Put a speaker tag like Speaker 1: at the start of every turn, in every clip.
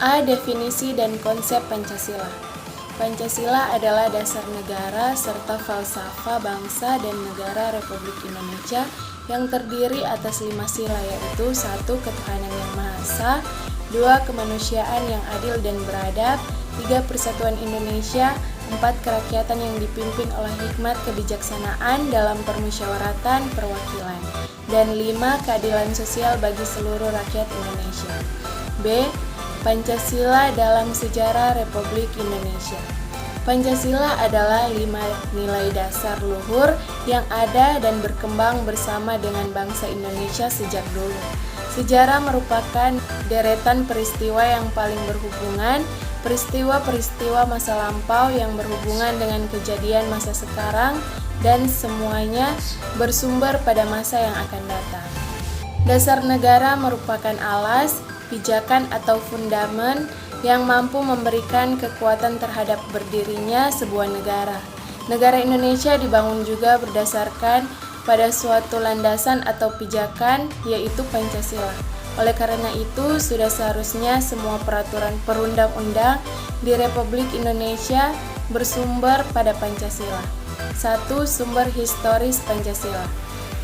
Speaker 1: A. Definisi dan konsep Pancasila. Pancasila adalah dasar negara serta falsafah bangsa dan negara Republik Indonesia yang terdiri atas 5 sila, yaitu 1. Ketuhanan yang Maha Esa, 2. Kemanusiaan yang adil dan beradab, 3. Persatuan Indonesia, 4. Kerakyatan yang dipimpin oleh hikmat kebijaksanaan dalam permusyawaratan perwakilan, dan 5. Keadilan sosial bagi seluruh rakyat Indonesia. B. Pancasila dalam sejarah Republik Indonesia. Pancasila adalah 5 nilai dasar luhur yang ada dan berkembang bersama dengan bangsa Indonesia sejak dulu. Sejarah merupakan deretan peristiwa yang paling berhubungan, peristiwa-peristiwa masa lampau yang berhubungan dengan kejadian masa sekarang, dan semuanya bersumber pada masa yang akan datang. Dasar negara merupakan alas, pijakan atau fundamen yang mampu memberikan kekuatan terhadap berdirinya sebuah negara. Negara Indonesia dibangun juga berdasarkan pada suatu landasan atau pijakan, yaitu Pancasila. Oleh karena itu, sudah seharusnya semua peraturan perundang-undang di Republik Indonesia bersumber pada Pancasila. 1. Sumber historis Pancasila.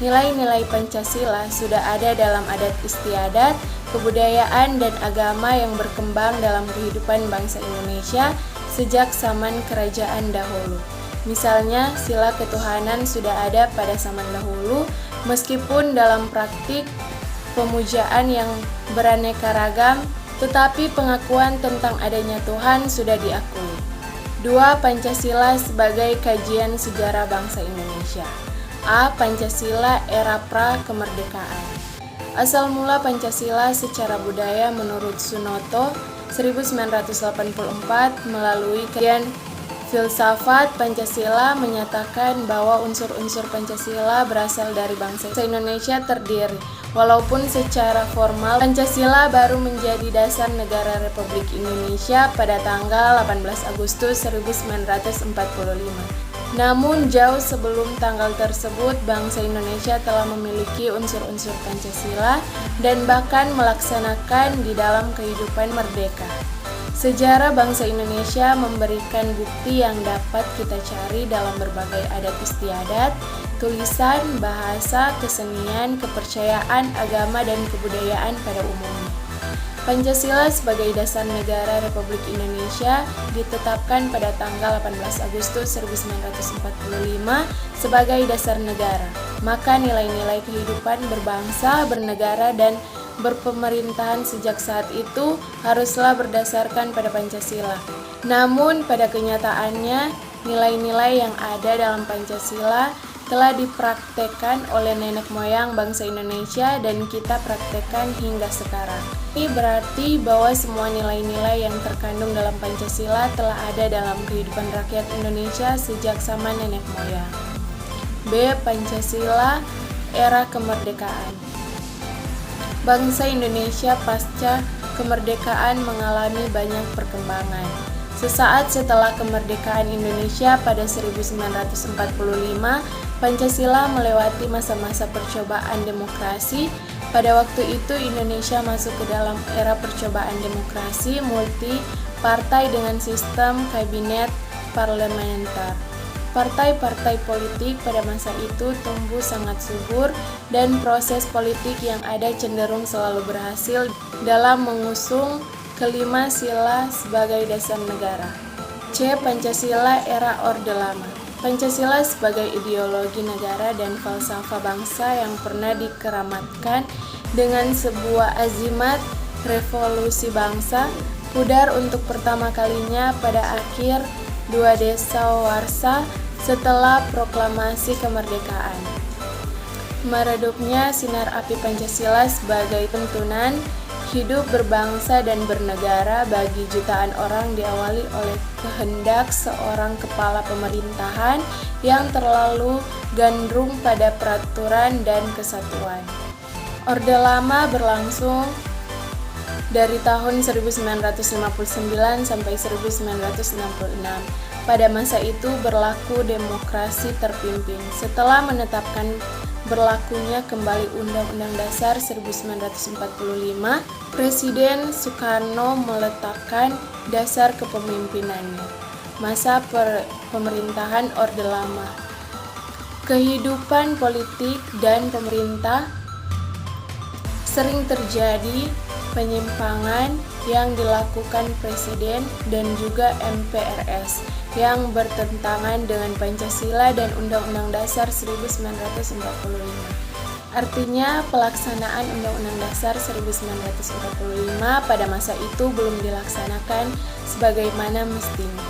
Speaker 1: Nilai-nilai Pancasila sudah ada dalam adat istiadat, kebudayaan, dan agama yang berkembang dalam kehidupan bangsa Indonesia sejak zaman kerajaan dahulu. Misalnya, sila ketuhanan sudah ada pada zaman dahulu, meskipun dalam praktik pemujaan yang beraneka ragam, tetapi pengakuan tentang adanya Tuhan sudah diakui. 2. Pancasila sebagai kajian sejarah bangsa Indonesia. A. Pancasila era pra-kemerdekaan. Asal mula Pancasila secara budaya menurut Sunoto 1984 melalui kajian filsafat Pancasila menyatakan bahwa unsur-unsur Pancasila berasal dari bangsa Indonesia terdiri. Walaupun secara formal Pancasila baru menjadi dasar negara Republik Indonesia pada tanggal 18 Agustus 1945. Namun jauh sebelum tanggal tersebut, bangsa Indonesia telah memiliki unsur-unsur Pancasila dan bahkan melaksanakan di dalam kehidupan merdeka. Sejarah bangsa Indonesia memberikan bukti yang dapat kita cari dalam berbagai adat istiadat, tulisan, bahasa, kesenian, kepercayaan, agama, dan kebudayaan pada umumnya. Pancasila sebagai dasar negara Republik Indonesia ditetapkan pada tanggal 18 Agustus 1945 sebagai dasar negara. Maka nilai-nilai kehidupan berbangsa, bernegara, dan berpemerintahan sejak saat itu haruslah berdasarkan pada Pancasila. Namun pada kenyataannya, nilai-nilai yang ada dalam Pancasila telah dipraktekkan oleh nenek moyang bangsa Indonesia dan kita praktekkan hingga sekarang. Ini berarti bahwa semua nilai-nilai yang terkandung dalam Pancasila telah ada dalam kehidupan rakyat Indonesia sejak zaman nenek moyang. B. Pancasila era kemerdekaan. Bangsa Indonesia pasca kemerdekaan mengalami banyak perkembangan. Sesaat setelah kemerdekaan Indonesia pada 1945, Pancasila melewati masa-masa percobaan demokrasi. Pada waktu itu Indonesia masuk ke dalam era percobaan demokrasi multi-partai dengan sistem kabinet parlementer. Partai-partai politik pada masa itu tumbuh sangat subur dan proses politik yang ada cenderung selalu berhasil dalam mengusung kelima sila sebagai dasar negara. C. Pancasila era Orde Lama. Pancasila sebagai ideologi negara dan falsafah bangsa yang pernah dikeramatkan dengan sebuah azimat revolusi bangsa, pudar untuk pertama kalinya pada akhir 2 Dasawarsa setelah proklamasi kemerdekaan. Meredupnya sinar api Pancasila sebagai tuntunan hidup berbangsa dan bernegara bagi jutaan orang diawali oleh kehendak seorang kepala pemerintahan yang terlalu gandrung pada peraturan dan kesatuan. Orde Lama berlangsung dari tahun 1959 sampai 1966. Pada masa itu berlaku demokrasi terpimpin. Setelah menetapkan berlakunya kembali Undang-Undang Dasar 1945, Presiden Soekarno meletakkan dasar kepemimpinannya, masa pemerintahan Orde Lama. Kehidupan politik dan pemerintah sering terjadi penyimpangan yang dilakukan Presiden dan juga MPRS yang bertentangan dengan Pancasila dan Undang-Undang Dasar 1945. Artinya, pelaksanaan Undang-Undang Dasar 1945 pada masa itu belum dilaksanakan sebagaimana mestinya.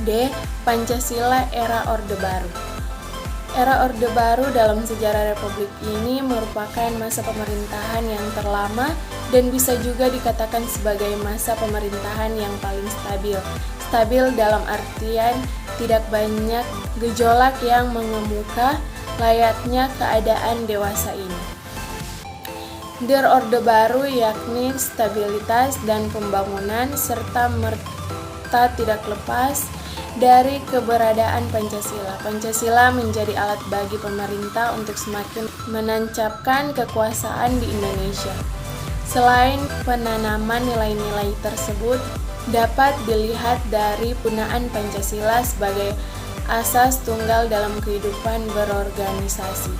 Speaker 1: D. Pancasila era Orde Baru. Era Orde Baru dalam sejarah Republik ini merupakan masa pemerintahan yang terlama dan bisa juga dikatakan sebagai masa pemerintahan yang paling stabil. Stabil dalam artian tidak banyak gejolak yang mengemuka layaknya keadaan dewasa ini. Der Orde Baru yakni stabilitas dan pembangunan serta merta tidak lepas dari keberadaan Pancasila. Pancasila menjadi alat bagi pemerintah untuk semakin menancapkan kekuasaan di Indonesia. Selain penanaman nilai-nilai tersebut, dapat dilihat dari penggunaan Pancasila sebagai asas tunggal dalam kehidupan berorganisasi,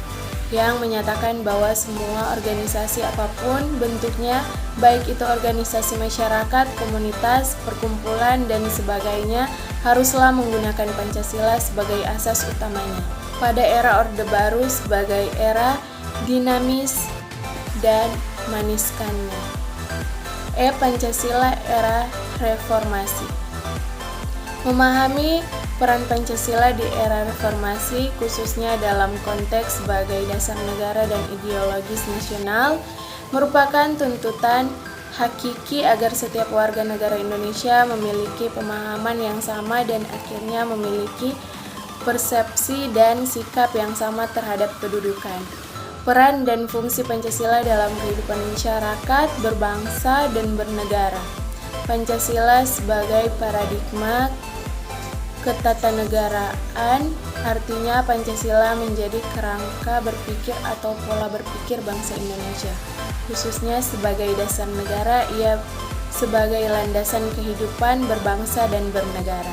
Speaker 1: yang menyatakan bahwa semua organisasi apapun bentuknya, baik itu organisasi masyarakat, komunitas, perkumpulan, dan sebagainya, haruslah menggunakan Pancasila sebagai asas utamanya. Pada era Orde Baru sebagai era dinamis dan maniskannya. Pancasila era reformasi. Memahami peran Pancasila di era reformasi, khususnya dalam konteks sebagai dasar negara dan ideologis nasional, merupakan tuntutan hakiki agar setiap warga negara Indonesia memiliki pemahaman yang sama dan akhirnya memiliki persepsi dan sikap yang sama terhadap kedudukan, peran dan fungsi Pancasila dalam kehidupan masyarakat, berbangsa, dan bernegara. Pancasila sebagai paradigma ketatanegaraan, artinya Pancasila menjadi kerangka berpikir atau pola berpikir bangsa Indonesia, khususnya sebagai dasar negara, ia sebagai landasan kehidupan berbangsa dan bernegara.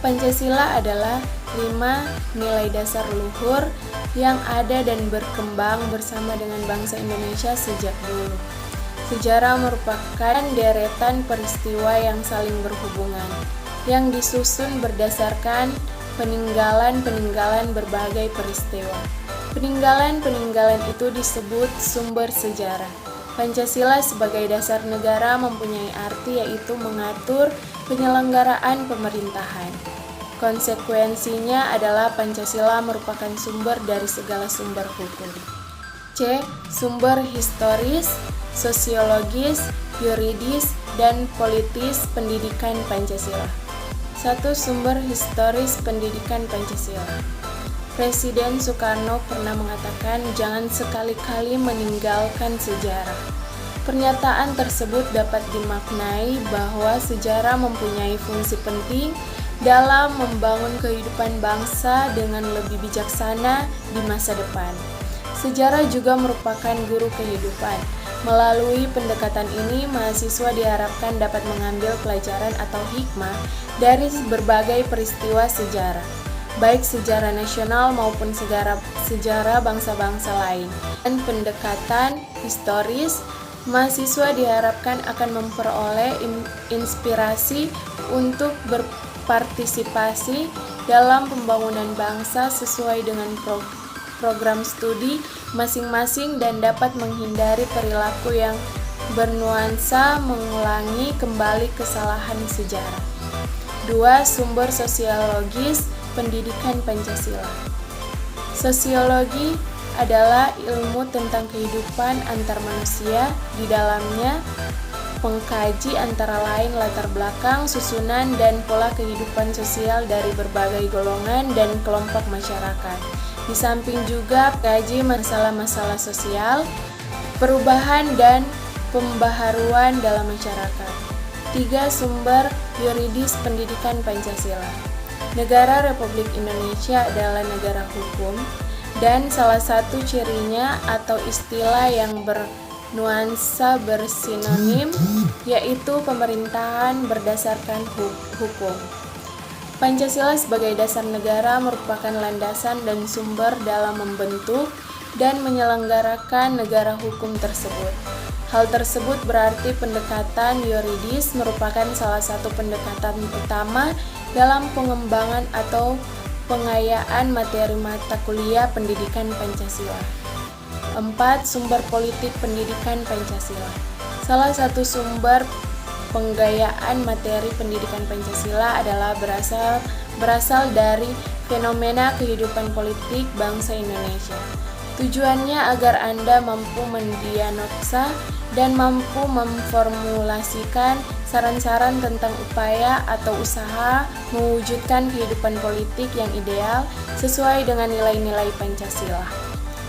Speaker 1: Pancasila adalah 5 nilai dasar luhur yang ada dan berkembang bersama dengan bangsa Indonesia sejak dulu. Sejarah merupakan deretan peristiwa yang saling berhubungan, yang disusun berdasarkan peninggalan-peninggalan berbagai peristiwa. Peninggalan-peninggalan itu disebut sumber sejarah. Pancasila sebagai dasar negara mempunyai arti yaitu mengatur penyelenggaraan pemerintahan. Konsekuensinya adalah Pancasila merupakan sumber dari segala sumber hukum. C. Sumber historis, sosiologis, yuridis, dan politis pendidikan Pancasila. 1. Sumber historis pendidikan Pancasila. Presiden Soekarno pernah mengatakan jangan sekali-kali meninggalkan sejarah. Pernyataan tersebut dapat dimaknai bahwa sejarah mempunyai fungsi penting dalam membangun kehidupan bangsa dengan lebih bijaksana di masa depan. Sejarah juga merupakan guru kehidupan. Melalui pendekatan ini, mahasiswa diharapkan dapat mengambil pelajaran atau hikmah dari berbagai peristiwa sejarah, baik sejarah nasional maupun sejarah bangsa-bangsa lain. Dan pendekatan historis, mahasiswa diharapkan akan memperoleh inspirasi untuk berpartisipasi dalam pembangunan bangsa sesuai dengan program studi masing-masing dan dapat menghindari perilaku yang bernuansa mengulangi kembali kesalahan sejarah. 2. Sumber sosiologis pendidikan Pancasila. Sosiologi adalah ilmu tentang kehidupan antar manusia. Di dalamnya pengkaji antara lain latar belakang, susunan, dan pola kehidupan sosial dari berbagai golongan dan kelompok masyarakat. Di samping juga kaji masalah-masalah sosial, perubahan dan pembaharuan dalam masyarakat. 3. Sumber yuridis pendidikan Pancasila. Negara Republik Indonesia adalah negara hukum dan salah satu cirinya atau istilah yang bernuansa bersinonim yaitu pemerintahan berdasarkan hukum. Pancasila sebagai dasar negara merupakan landasan dan sumber dalam membentuk dan menyelenggarakan negara hukum tersebut. Hal tersebut berarti pendekatan yuridis merupakan salah satu pendekatan utama dalam pengembangan atau pengayaan materi mata kuliah pendidikan Pancasila. 4. Sumber politik pendidikan Pancasila. Salah satu sumber penggayaan materi pendidikan Pancasila adalah berasal dari fenomena kehidupan politik bangsa Indonesia. Tujuannya agar Anda mampu mendiagnosa dan mampu memformulasikan saran-saran tentang upaya atau usaha mewujudkan kehidupan politik yang ideal sesuai dengan nilai-nilai Pancasila.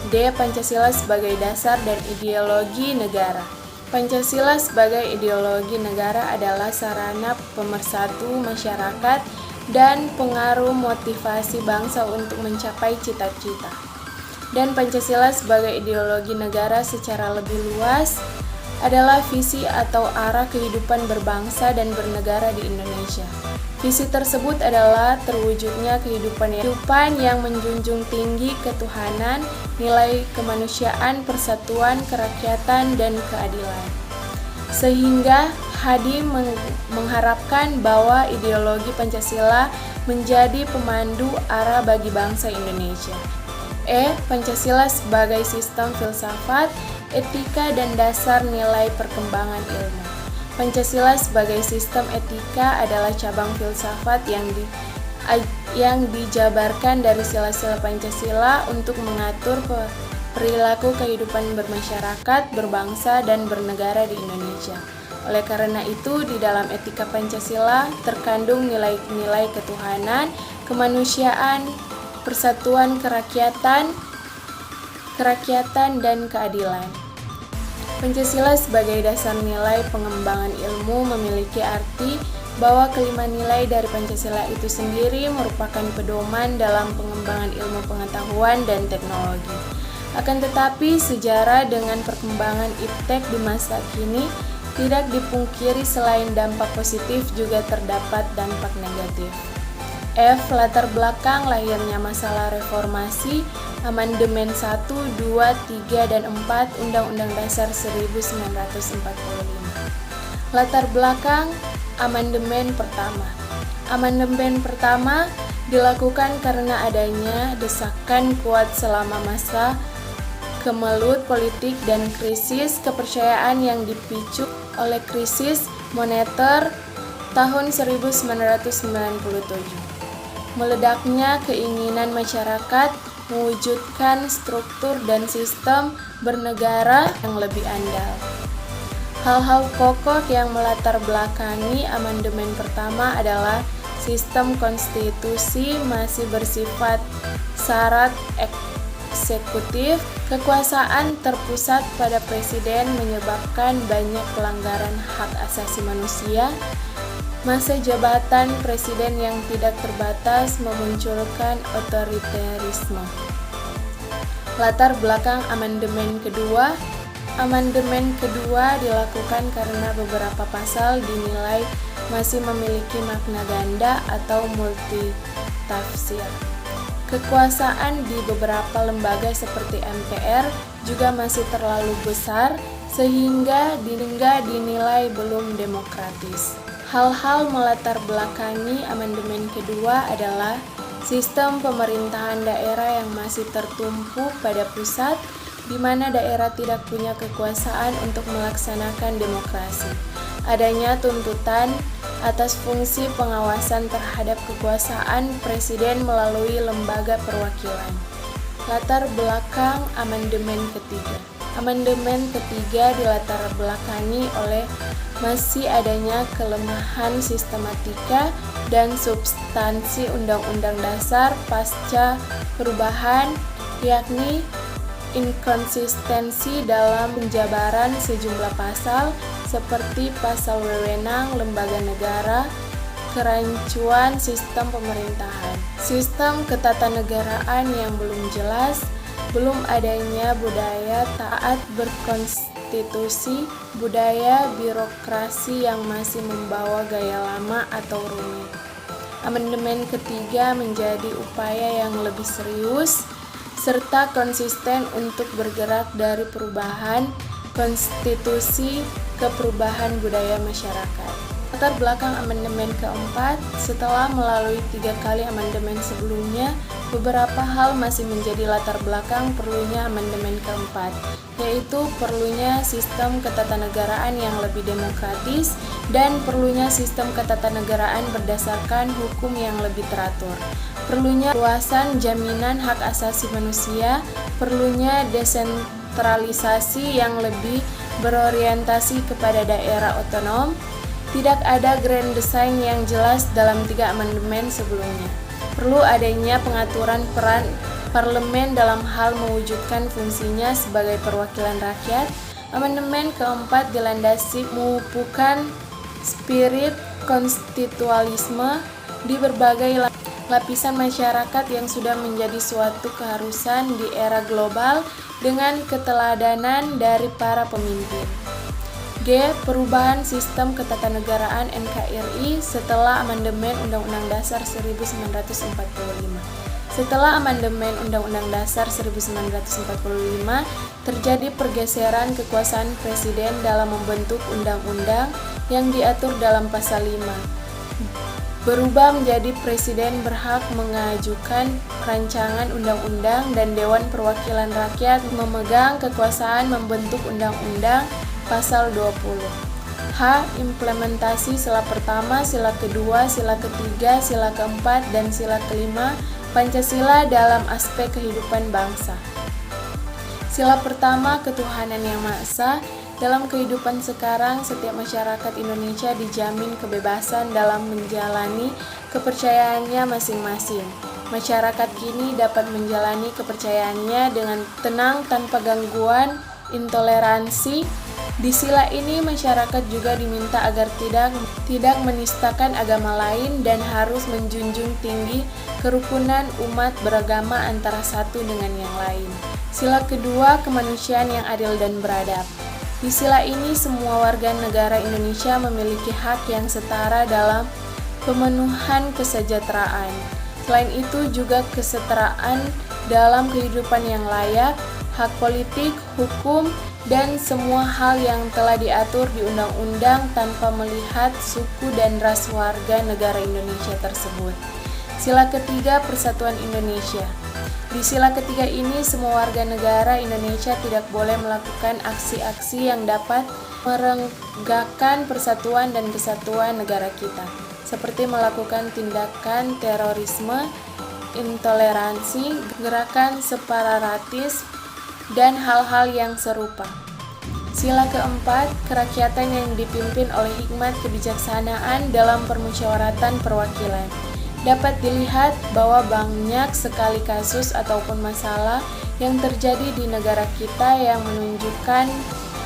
Speaker 1: D. Pancasila sebagai dasar dan ideologi negara. Pancasila sebagai ideologi negara adalah sarana pemersatu masyarakat dan pengaruh motivasi bangsa untuk mencapai cita-cita. Dan Pancasila sebagai ideologi negara secara lebih luas adalah visi atau arah kehidupan berbangsa dan bernegara di Indonesia. Visi tersebut adalah terwujudnya kehidupan yang menjunjung tinggi ketuhanan, nilai kemanusiaan, persatuan, kerakyatan, dan keadilan. Sehingga Hadi mengharapkan bahwa ideologi Pancasila menjadi pemandu arah bagi bangsa Indonesia. E. Pancasila sebagai sistem filsafat, etika, dan dasar nilai perkembangan ilmu. Pancasila sebagai sistem etika adalah cabang filsafat yang dijabarkan dari sila-sila Pancasila untuk mengatur perilaku kehidupan bermasyarakat, berbangsa, dan bernegara di Indonesia. Oleh karena itu, di dalam etika Pancasila terkandung nilai-nilai ketuhanan, kemanusiaan, persatuan, kerakyatan, dan keadilan. Pancasila sebagai dasar nilai pengembangan ilmu memiliki arti bahwa kelima nilai dari Pancasila itu sendiri merupakan pedoman dalam pengembangan ilmu pengetahuan dan teknologi. Akan tetapi, sejarah dengan perkembangan iptek di masa kini tidak dipungkiri selain dampak positif juga terdapat dampak negatif. F. Latar belakang lahirnya masalah reformasi, Amandemen 1, 2, 3, dan 4 Undang-Undang Dasar 1945. Latar belakang Amandemen pertama. Amandemen pertama dilakukan karena adanya desakan kuat selama masa kemelut politik dan krisis kepercayaan yang dipicu oleh krisis moneter tahun 1997. Meledaknya keinginan masyarakat mewujudkan struktur dan sistem bernegara yang lebih andal. Hal-hal pokok yang melatar belakangi amandemen pertama adalah sistem konstitusi masih bersifat syarat eksekutif, kekuasaan terpusat pada presiden menyebabkan banyak pelanggaran hak asasi manusia. Masa jabatan presiden yang tidak terbatas memunculkan otoriterisme. Latar belakang amandemen kedua. Amandemen kedua dilakukan karena beberapa pasal dinilai masih memiliki makna ganda atau multitafsir. Kekuasaan di beberapa lembaga seperti MPR juga masih terlalu besar sehingga dinilai belum demokratis. Hal-hal melatar belakangi amandemen kedua adalah sistem pemerintahan daerah yang masih tertumpu pada pusat, di mana daerah tidak punya kekuasaan untuk melaksanakan demokrasi. Adanya tuntutan atas fungsi pengawasan terhadap kekuasaan presiden melalui lembaga perwakilan. Latar belakang amandemen ketiga. Amandemen ketiga dilatar belakangi oleh masih adanya kelemahan sistematika dan substansi Undang-Undang Dasar pasca perubahan, yakni inkonsistensi dalam penjabaran sejumlah pasal seperti pasal wewenang lembaga negara, kerancuan sistem pemerintahan, sistem ketatanegaraan yang belum jelas, belum adanya budaya taat berkonstitusi, budaya birokrasi yang masih membawa gaya lama atau rumit. Amandemen ketiga menjadi upaya yang lebih serius serta konsisten untuk bergerak dari perubahan konstitusi ke perubahan budaya masyarakat. Latar belakang amandemen keempat, setelah melalui 3 kali amandemen sebelumnya, beberapa hal masih menjadi latar belakang perlunya amandemen keempat, yaitu perlunya sistem ketatanegaraan yang lebih demokratis dan perlunya sistem ketatanegaraan berdasarkan hukum yang lebih teratur, perlunya luasan jaminan hak asasi manusia, perlunya desentralisasi yang lebih berorientasi kepada daerah otonom. Tidak ada grand design yang jelas dalam 3 amandemen sebelumnya. Perlu adanya pengaturan peran parlemen dalam hal mewujudkan fungsinya sebagai perwakilan rakyat. Amandemen keempat dilandasi memupukkan spirit konstitualisme di berbagai lapisan masyarakat yang sudah menjadi suatu keharusan di era global dengan keteladanan dari para pemimpin. G. Perubahan sistem ketatanegaraan NKRI setelah amandemen Undang-Undang Dasar 1945. Setelah amandemen Undang-Undang Dasar 1945, terjadi pergeseran kekuasaan presiden dalam membentuk undang-undang yang diatur dalam pasal 5. Berubah menjadi presiden berhak mengajukan rancangan undang-undang dan Dewan Perwakilan Rakyat memegang kekuasaan membentuk undang-undang. Pasal 20. H. Implementasi sila pertama, sila kedua, sila ketiga, sila keempat, dan sila kelima Pancasila dalam aspek kehidupan bangsa. Sila pertama, ketuhanan yang Maha Esa. Dalam kehidupan sekarang, setiap masyarakat Indonesia dijamin kebebasan dalam menjalani kepercayaannya masing-masing. Masyarakat kini dapat menjalani kepercayaannya dengan tenang tanpa gangguan intoleransi. Di sila ini masyarakat juga diminta agar tidak menistakan agama lain dan harus menjunjung tinggi kerukunan umat beragama antara satu dengan yang lain. Sila kedua, kemanusiaan yang adil dan beradab. Di sila ini semua warga negara Indonesia memiliki hak yang setara dalam pemenuhan kesejahteraan. Selain itu juga kesetaraan dalam kehidupan yang layak, hak politik, hukum, dan semua hal yang telah diatur di undang-undang tanpa melihat suku dan ras warga negara Indonesia tersebut. Sila ketiga, persatuan Indonesia. Di sila ketiga ini, semua warga negara Indonesia tidak boleh melakukan aksi-aksi yang dapat merenggakan persatuan dan kesatuan negara kita, seperti melakukan tindakan terorisme, intoleransi, gerakan separatis, dan hal-hal yang serupa. Sila keempat, kerakyatan yang dipimpin oleh hikmat kebijaksanaan dalam permusyawaratan perwakilan. Dapat dilihat bahwa banyak sekali kasus ataupun masalah yang terjadi di negara kita yang menunjukkan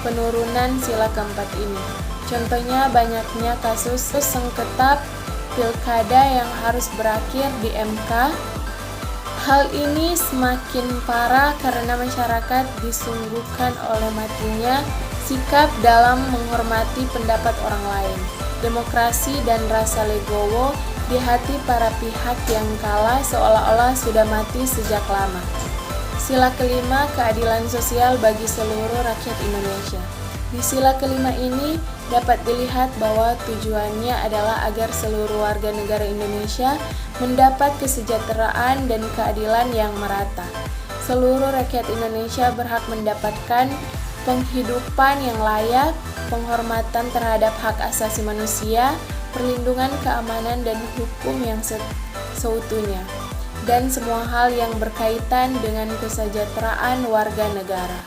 Speaker 1: penurunan sila keempat ini. Contohnya banyaknya kasus sengketa pilkada yang harus berakhir di MK. Hal ini semakin parah karena masyarakat disungguhkan oleh matinya sikap dalam menghormati pendapat orang lain. Demokrasi dan rasa legowo di hati para pihak yang kalah seolah-olah sudah mati sejak lama. Sila kelima, keadilan sosial bagi seluruh rakyat Indonesia. Di sila kelima ini dapat dilihat bahwa tujuannya adalah agar seluruh warga negara Indonesia mendapat kesejahteraan dan keadilan yang merata. Seluruh rakyat Indonesia berhak mendapatkan penghidupan yang layak, penghormatan terhadap hak asasi manusia, perlindungan keamanan dan hukum yang seutuhnya, dan semua hal yang berkaitan dengan kesejahteraan warga negara.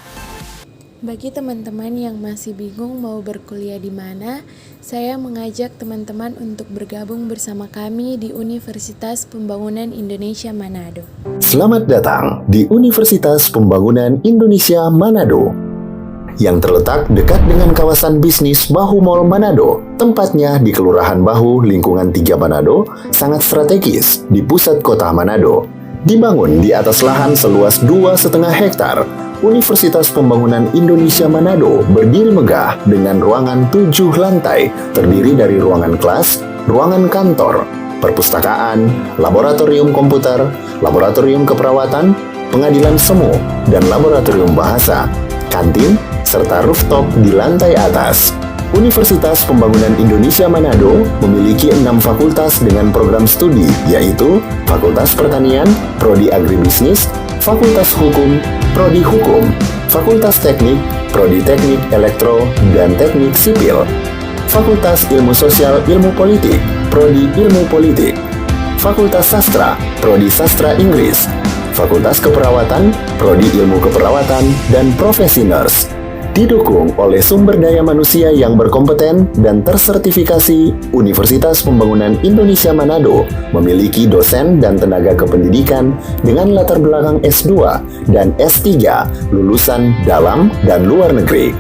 Speaker 1: Bagi teman-teman yang masih bingung mau berkuliah di mana, saya mengajak teman-teman untuk bergabung bersama kami di Universitas Pembangunan Indonesia Manado.
Speaker 2: Selamat datang di Universitas Pembangunan Indonesia Manado, yang terletak dekat dengan kawasan bisnis Bahu Mall Manado. Tempatnya di Kelurahan Bahu, lingkungan 3 Manado, sangat strategis di pusat kota Manado. Dibangun di atas lahan seluas 2,5 hektar, Universitas Pembangunan Indonesia Manado berdiri megah dengan ruangan 7 lantai, terdiri dari ruangan kelas, ruangan kantor, perpustakaan, laboratorium komputer, laboratorium keperawatan, pengadilan semu, dan laboratorium bahasa, kantin, serta rooftop di lantai atas. Universitas Pembangunan Indonesia Manado memiliki 6 fakultas dengan program studi, yaitu Fakultas Pertanian, Prodi Agribisnis, Fakultas Hukum, Prodi Hukum, Fakultas Teknik, Prodi Teknik Elektro dan Teknik Sipil, Fakultas Ilmu Sosial Ilmu Politik, Prodi Ilmu Politik, Fakultas Sastra, Prodi Sastra Inggris, Fakultas Keperawatan, Prodi Ilmu Keperawatan, dan Profesi Nurse. Didukung oleh sumber daya manusia yang berkompeten dan tersertifikasi, Universitas Pembangunan Indonesia Manado memiliki dosen dan tenaga kependidikan dengan latar belakang S2 dan S3 lulusan dalam dan luar negeri.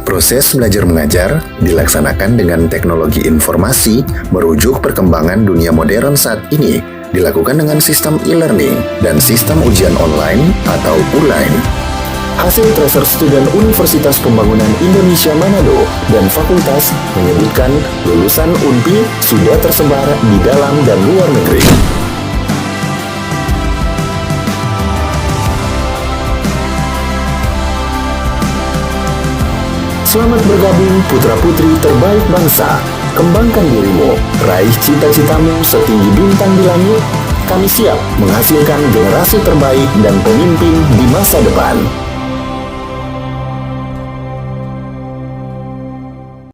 Speaker 2: Proses belajar mengajar dilaksanakan dengan teknologi informasi merujuk perkembangan dunia modern saat ini, dilakukan dengan sistem e-learning dan sistem ujian online atau ULAIN. Hasil tracer student Universitas Pembangunan Indonesia Manado dan fakultas menyebutkan lulusan UNPI sudah tersebar di dalam dan luar negeri. Selamat bergabung putra-putri terbaik bangsa. Kembangkan dirimu, raih cita-citamu setinggi bintang di langit. Kami siap menghasilkan generasi terbaik dan pemimpin di masa depan.